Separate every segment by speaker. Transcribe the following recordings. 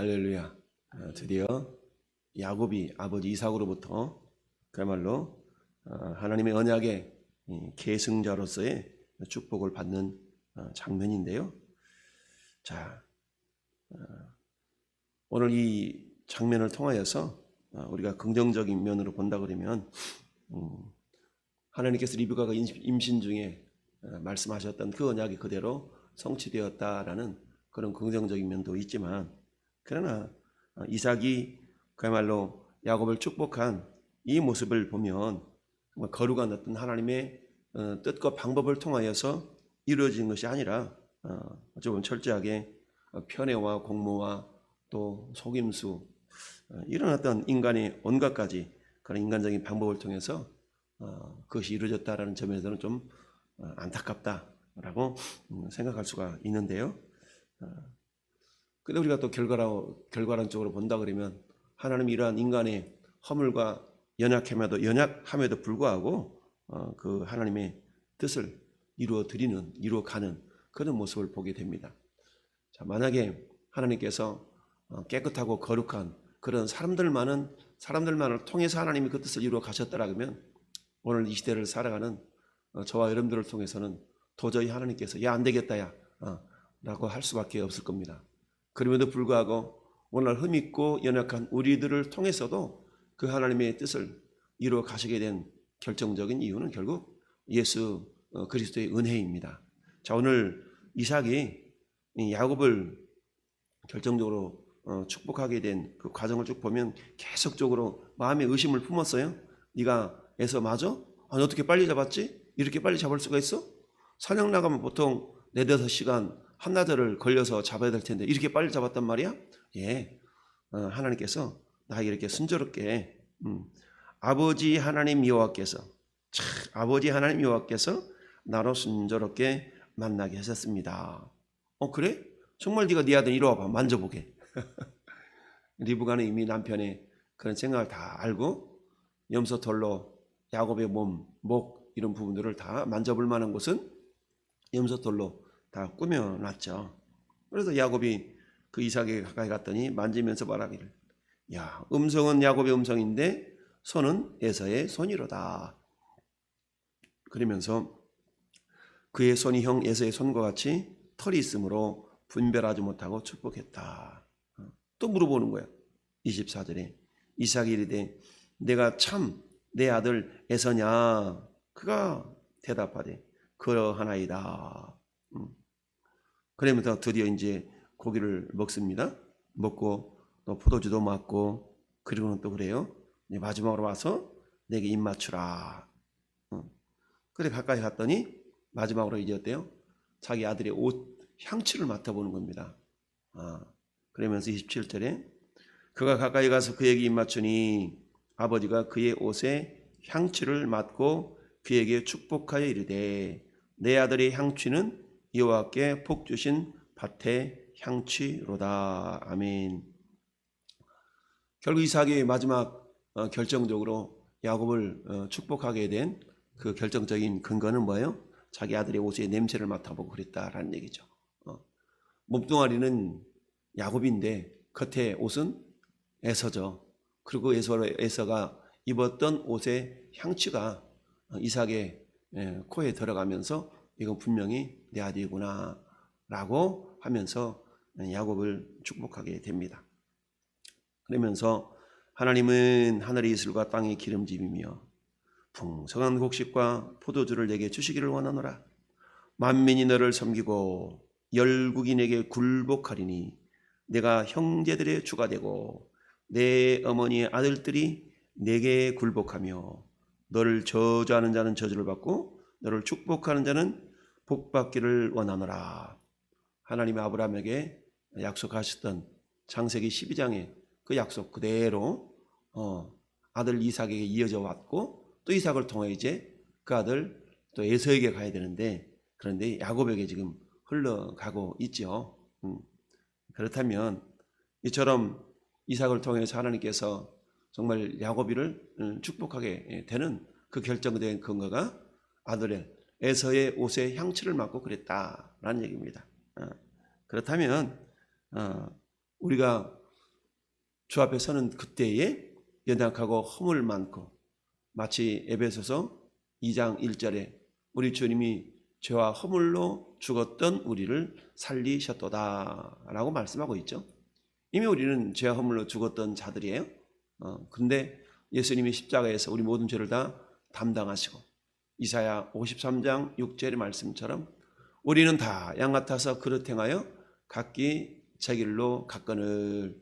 Speaker 1: 할렐루야. 드디어 야곱이 아버지 이삭으로부터 그야말로 하나님의 언약의 계승자로서의 축복을 받는 장면인데요. 자, 오늘 이 장면을 통하여서 우리가 긍정적인 면으로 본다 그러면 하나님께서 리브가가 임신 중에 말씀하셨던 그 언약이 그대로 성취되었다라는 그런 긍정적인 면도 있지만, 그러나 이삭이 그야말로 야곱을 축복한 이 모습을 보면 거룩한 어떤 하나님의 뜻과 방법을 통하여서 이루어진 것이 아니라 어찌 보면 철저하게 편애와 공모와 또 속임수, 이런 어떤 인간의 온갖 가지 그런 인간적인 방법을 통해서 그것이 이루어졌다라는 점에서는 좀 안타깝다라고 생각할 수가 있는데요. 근데 우리가 또 결과론적으로 본다 그러면 하나님이 이러한 인간의 허물과 연약함에도 불구하고 그 하나님의 뜻을 이루어가는 그런 모습을 보게 됩니다. 자, 만약에 하나님께서 깨끗하고 거룩한 그런 사람들만을 통해서 하나님이 그 뜻을 이루어 가셨더라 그러면 오늘 이 시대를 살아가는 저와 여러분들을 통해서는 도저히 하나님께서 야, 안 되겠다 야 라고 할 수밖에 없을 겁니다. 그럼에도 불구하고 오늘 흠있고 연약한 우리들을 통해서도 그 하나님의 뜻을 이루어 가시게 된 결정적인 이유는 결국 예수 그리스도의 은혜입니다. 자, 오늘 이삭이 야곱을 결정적으로 축복하게 된 그 과정을 쭉 보면 계속적으로 마음의 의심을 품었어요. 네가 에서 맞아? 아니, 어떻게 빨리 잡았지? 이렇게 빨리 잡을 수가 있어? 사냥 나가면 보통 4-5시간 한나절을 걸려서 잡아야 될 텐데 이렇게 빨리 잡았단 말이야? 예, 하나님께서 나에게 이렇게 순조롭게 아버지 하나님 여호와께서 나로 순조롭게 만나게 하셨습니다. 그래? 정말 네가 네 아들 이리 와봐 만져보게. 리브가는 이미 남편의 그런 생각을 다 알고 염소털로 야곱의 몸, 목 이런 부분들을 다 만져볼 만한 곳은 염소털로 다 꾸며놨죠. 그래서 야곱이 그 이삭에게 가까이 갔더니 만지면서 말하기를, 야, 음성은 야곱의 음성인데 손은 에서의 손이로다. 그러면서 그의 손이 형 에서의 손과 같이 털이 있으므로 분별하지 못하고 축복했다. 또 물어보는 거야. 24절에 이삭이 이르되 내가 참 내 아들 에서냐? 그가 대답하되 그러하나이다. 그러면서 드디어 이제 고기를 먹습니다. 먹고 또 포도주도 맞고, 그리고는 또 그래요. 마지막으로 와서 내게 입 맞추라. 그래 가까이 갔더니 마지막으로 이제 어때요? 자기 아들의 옷 향취를 맡아보는 겁니다. 그러면서 27절에 그가 가까이 가서 그에게 입 맞추니 아버지가 그의 옷에 향취를 맡고 그에게 축복하여 이르되 내 아들의 향취는 여호와께 복 주신 밭의 향취로다. 아멘. 결국 이삭이 마지막 결정적으로 야곱을 축복하게 된 그 결정적인 근거는 뭐예요? 자기 아들의 옷의 냄새를 맡아보고 그랬다라는 얘기죠. 몸뚱아리는 야곱인데 겉에 옷은 에서죠. 그리고 에서가 입었던 옷의 향취가 이삭의 코에 들어가면서 이건 분명히 내 아들이구나 라고 하면서 야곱을 축복하게 됩니다. 그러면서 하나님은 하늘의 이슬과 땅의 기름짐이며 풍성한 곡식과 포도주를 내게 주시기를 원하노라. 만민이 너를 섬기고 열국이 내게 굴복하리니 내가 형제들의 주가 되고 내 어머니의 아들들이 내게 굴복하며 너를 저주하는 자는 저주를 받고 너를 축복하는 자는 복받기를 원하노라. 하나님이 아브라함에게 약속하셨던 창세기 12장의 그 약속 그대로 아들 이삭에게 이어져 왔고, 또 이삭을 통해 이제 그 아들 또 에서에게 가야 되는데, 그런데 야곱에게 지금 흘러가고 있죠. 그렇다면 이처럼 이삭을 통해서 하나님께서 정말 야곱이를 축복하게 되는 그 결정된 근거가 아들의 에서의 옷에 향취를 맡고 그랬다라는 얘기입니다. 그렇다면 우리가 주 앞에 서는 그때에 연약하고 허물 많고, 마치 에베소서 2장 1절에 우리 주님이 죄와 허물로 죽었던 우리를 살리셨도다 라고 말씀하고 있죠. 이미 우리는 죄와 허물로 죽었던 자들이에요. 근데 예수님이 십자가에서 우리 모든 죄를 다 담당하시고, 이사야 53장 6절의 말씀처럼 우리는 다 양 같아서 그릇 행하여 각기 제 길로 갔거늘,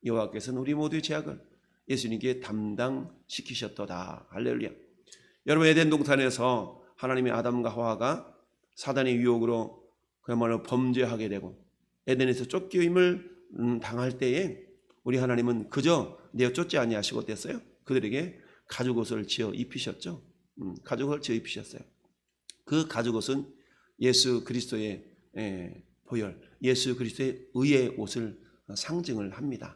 Speaker 1: 여호와께서는 우리 모두의 죄악을 예수님께 담당시키셨도다. 할렐루야. 여러분, 에덴 동산에서 하나님의 아담과 하와가 사단의 유혹으로 그야말로 범죄하게 되고 에덴에서 쫓김을 당할 때에 우리 하나님은 그저 내어 쫓지 아니하시고 어땠어요? 그들에게 가죽옷을 지어 입히셨죠. 가죽을 지어 입히셨어요. 그 가죽옷은 예수 그리스도의 보혈, 예수 그리스도의 의의 옷을 상징을 합니다.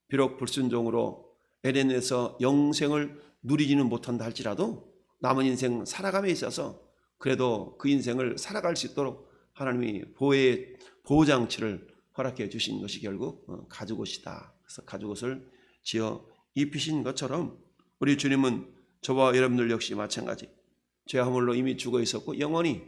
Speaker 1: 비록 불순종으로 에덴에서 영생을 누리지는 못한다 할지라도 남은 인생 살아감에 있어서 그래도 그 인생을 살아갈 수 있도록 하나님이 보호장치를 허락해 주신 것이 결국 가죽옷이다. 그래서 가죽옷을 지어 입히신 것처럼 우리 주님은 저와 여러분들 역시 마찬가지 죄와 허물로 이미 죽어 있었고 영원히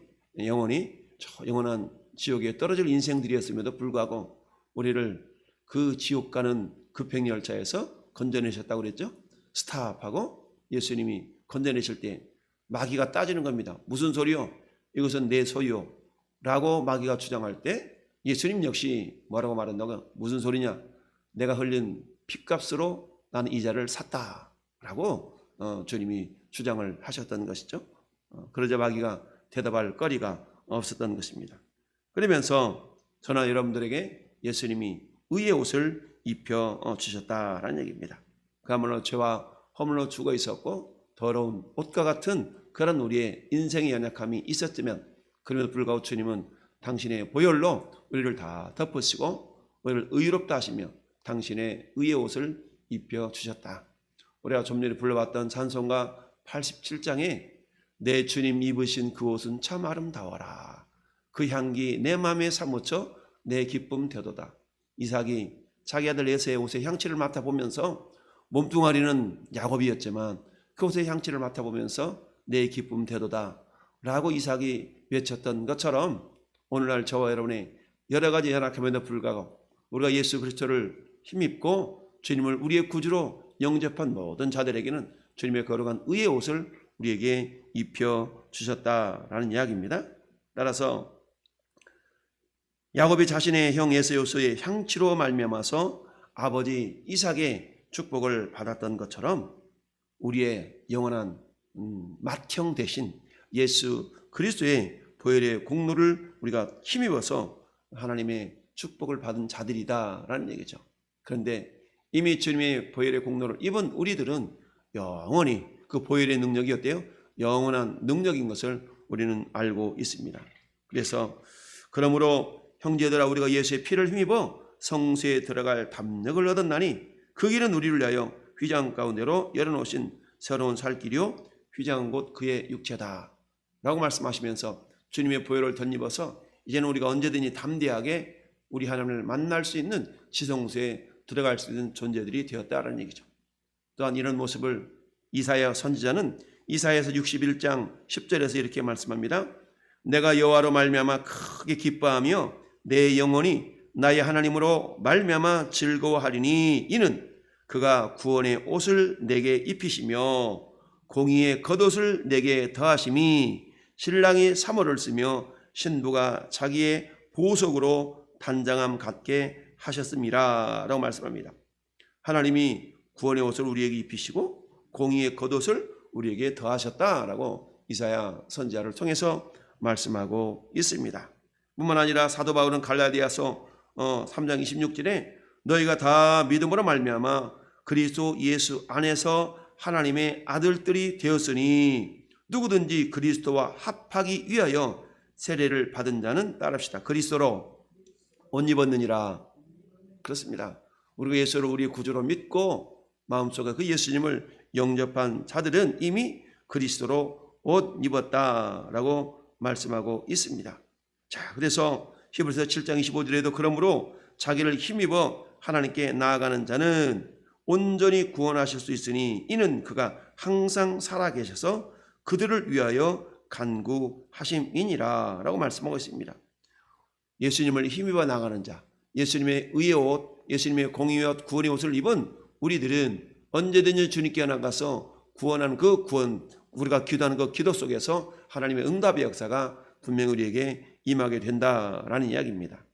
Speaker 1: 저 영원한 지옥에 떨어질 인생들이었음에도 불구하고 우리를 그 지옥 가는 급행열차에서 건져내셨다고 그랬죠. 스탑하고 예수님이 건져내실 때 마귀가 따지는 겁니다. 무슨 소리요? 이것은 내 소유요 라고 마귀가 주장할 때 예수님 역시 뭐라고 말한다고요? 무슨 소리냐? 내가 흘린 핏값으로 나는 이 자를 샀다 라고 주님이 주장을 하셨던 것이죠. 그러자 마귀가 대답할 거리가 없었던 것입니다. 그러면서 저나 여러분들에게 예수님이 의의 옷을 입혀 주셨다라는 얘기입니다. 그야말로 죄와 허물로 죽어 있었고 더러운 옷과 같은 그런 우리의 인생의 연약함이 있었으면 그럼에도 불구하고 주님은 당신의 보혈로 우리를 다 덮으시고 우리를 의롭다 하시며 당신의 의의 옷을 입혀 주셨다. 우리가 좀 전에 불러봤던 찬송가 87장에 내 주님 입으신 그 옷은 참 아름다워라. 그 향기 내 맘에 사무쳐 내 기쁨 되도다. 이삭이 자기 아들 에서의 옷의 향취를 맡아보면서 몸뚱아리는 야곱이었지만 그 옷의 향취를 맡아보면서 내 기쁨 되도다 라고 이삭이 외쳤던 것처럼 오늘날 저와 여러분의 여러 가지 연약함에도 불구하고 우리가 예수 그리스도를 힘입고 주님을 우리의 구주로 영접한 모든 자들에게는 주님의 거룩한 의의 옷을 우리에게 입혀 주셨다라는 이야기입니다. 따라서 야곱이 자신의 형 에서의 향취로 말미암아서 아버지 이삭의 축복을 받았던 것처럼 우리의 영원한 맏형 대신 예수 그리스도의 보혈의 공로를 우리가 힘입어서 하나님의 축복을 받은 자들이다라는 얘기죠. 그런데 이미 주님의 보혈의 공로를 입은 우리들은 영원히 그 보혈의 능력이 어때요? 영원한 능력인 것을 우리는 알고 있습니다. 그래서 그러므로 형제들아 우리가 예수의 피를 힘입어 성소에 들어갈 담력을 얻었나니 그 길은 우리를 위하여 휘장 가운데로 열어놓으신 새로운 살 길이요 휘장은 곧 그의 육체다 라고 말씀하시면서 주님의 보혈을 덧입어서 이제는 우리가 언제든지 담대하게 우리 하나님을 만날 수 있는 지성소에 들어갈 수 있는 존재들이 되었다라는 얘기죠. 또한 이런 모습을 이사야 선지자는 이사야서 61장 10절에서 이렇게 말씀합니다. 내가 여호와로 말미암아 크게 기뻐하며 내 영혼이 나의 하나님으로 말미암아 즐거워하리니 이는 그가 구원의 옷을 내게 입히시며 공의의 겉옷을 내게 더하심이 신랑이 사모를 쓰며 신부가 자기의 보석으로 단장함 갖게 하셨습니다 라고 말씀합니다. 하나님이 구원의 옷을 우리에게 입히시고 공의의 겉옷을 우리에게 더하셨다라고 이사야 선지자를 통해서 말씀하고 있습니다. 뿐만 아니라 사도 바울은 갈라디아서 3장 26절에 너희가 다 믿음으로 말미암아 그리스도 예수 안에서 하나님의 아들들이 되었으니 누구든지 그리스도와 합하기 위하여 세례를 받은 자는 따릅시다. 그리스도로 옷 입었느니라. 그렇습니다. 우리가 예수를 우리의 구주로 믿고 마음속에 그 예수님을 영접한 자들은 이미 그리스도로 옷 입었다라고 말씀하고 있습니다. 자, 그래서 히브리서 7장 25절에도 그러므로 자기를 힘입어 하나님께 나아가는 자는 온전히 구원하실 수 있으니 이는 그가 항상 살아계셔서 그들을 위하여 간구하심이니라 라고 말씀하고 있습니다. 예수님을 힘입어 나가는 자, 예수님의 의의 옷, 예수님의 공의의 옷, 구원의 옷을 입은 우리들은 언제든지 주님께 나가서 구원하는 그 구원, 우리가 기도하는 그 기도 속에서 하나님의 응답의 역사가 분명히 우리에게 임하게 된다라는 이야기입니다.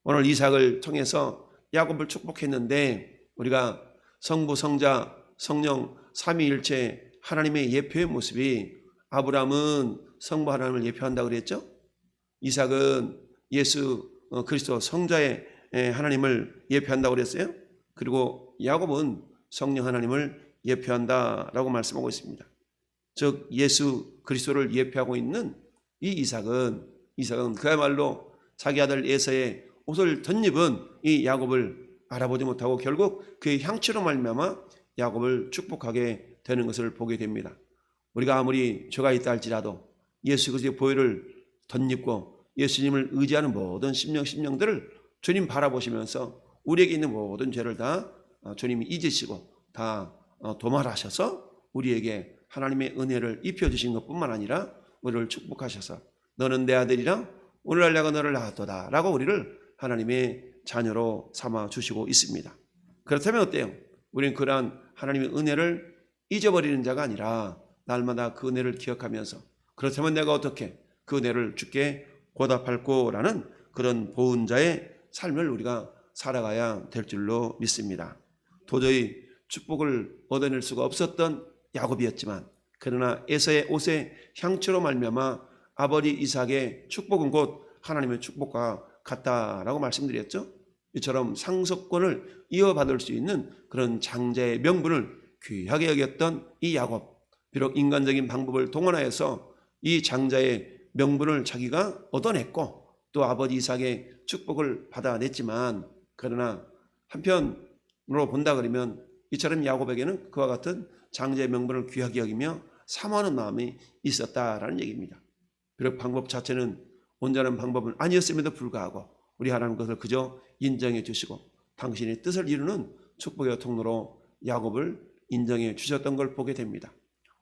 Speaker 1: 오늘 이삭을 통해서 야곱을 축복했는데 우리가 성부, 성자, 성령 삼위일체 하나님의 예표의 모습이 아브라함은 성부 하나님을 예표한다고 그랬죠. 이삭은 예수 그리스도 성자의 하나님을 예표한다고 그랬어요. 그리고 야곱은 성령 하나님을 예표한다라고 말씀하고 있습니다. 즉 예수 그리스도를 예표하고 있는 이 이삭은 그야말로 자기 아들 에서의 옷을 덧입은 이 야곱을 알아보지 못하고 결국 그의 향취로 말미암아 야곱을 축복하게 되는 것을 보게 됩니다. 우리가 아무리 죄가 있다 할지라도 예수 그리스도의 보혈을 덧입고 예수님을 의지하는 모든 심령들을 주님 바라보시면서 우리에게 있는 모든 죄를 다 주님이 잊으시고 다 도말하셔서 우리에게 하나님의 은혜를 입혀주신 것뿐만 아니라 우리를 축복하셔서 너는 내 아들이라 오늘날 내가 너를 낳았도다 라고 우리를 하나님의 자녀로 삼아주시고 있습니다. 그렇다면 어때요? 우리는 그러한 하나님의 은혜를 잊어버리는 자가 아니라 날마다 그 은혜를 기억하면서 그렇다면 내가 어떻게 그 은혜를 주께 보답할 거라는 그런 보은자의 삶을 우리가 살아가야 될 줄로 믿습니다. 도저히 축복을 얻어낼 수가 없었던 야곱이었지만 그러나 에서의 옷의 향취로 말미암아 아버지 이삭의 축복은 곧 하나님의 축복과 같다라고 말씀드렸죠. 이처럼 상속권을 이어받을 수 있는 그런 장자의 명분을 귀하게 여겼던 이 야곱, 비록 인간적인 방법을 동원하여서 이 장자의 명분을 자기가 얻어냈고 또 아버지 이삭의 축복을 받아냈지만 그러나 한편으로 본다 그러면 이처럼 야곱에게는 그와 같은 장자의 명분을 귀하게 여기며 사모하는 마음이 있었다라는 얘기입니다. 비록 방법 자체는 온전한 방법은 아니었음에도 불구하고 우리 하나님 것을 그저 인정해 주시고 당신의 뜻을 이루는 축복의 통로로 야곱을 인정해 주셨던 걸 보게 됩니다.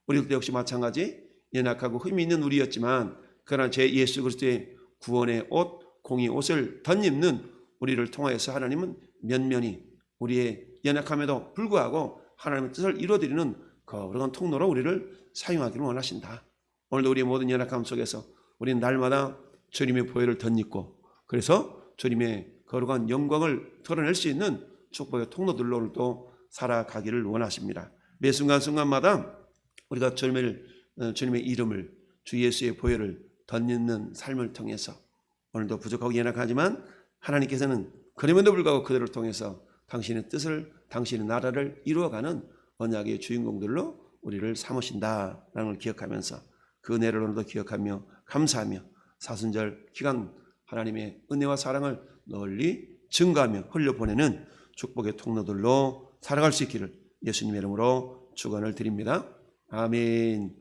Speaker 1: 우리도 역시 마찬가지 연약하고 흠이 있는 우리였지만 그러나 제 예수 그리스도의 구원의 옷, 공의 옷을 덧입는 우리를 통하여서 하나님은 면면히 우리의 연약함에도 불구하고 하나님의 뜻을 이루어드리는 거룩한 통로로 우리를 사용하기를 원하신다. 오늘도 우리의 모든 연약함 속에서 우리는 날마다 주님의 보혈을 덧입고 그래서 주님의 거룩한 영광을 드러낼 수 있는 축복의 통로들로 오늘도 살아가기를 원하십니다. 매 순간순간마다 우리가 주님의 이름을 주 예수의 보혈을 덧입는 삶을 통해서 오늘도 부족하고 연약하지만 하나님께서는 그럼에도 불구하고 그들을 통해서 당신의 뜻을 당신의 나라를 이루어가는 언약의 주인공들로 우리를 삼으신다라는 걸 기억하면서 그 은혜를 오늘도 기억하며 감사하며 사순절 기간 하나님의 은혜와 사랑을 널리 증가하며 흘려보내는 축복의 통로들로 살아갈 수 있기를 예수님의 이름으로 축원을 드립니다. 아멘.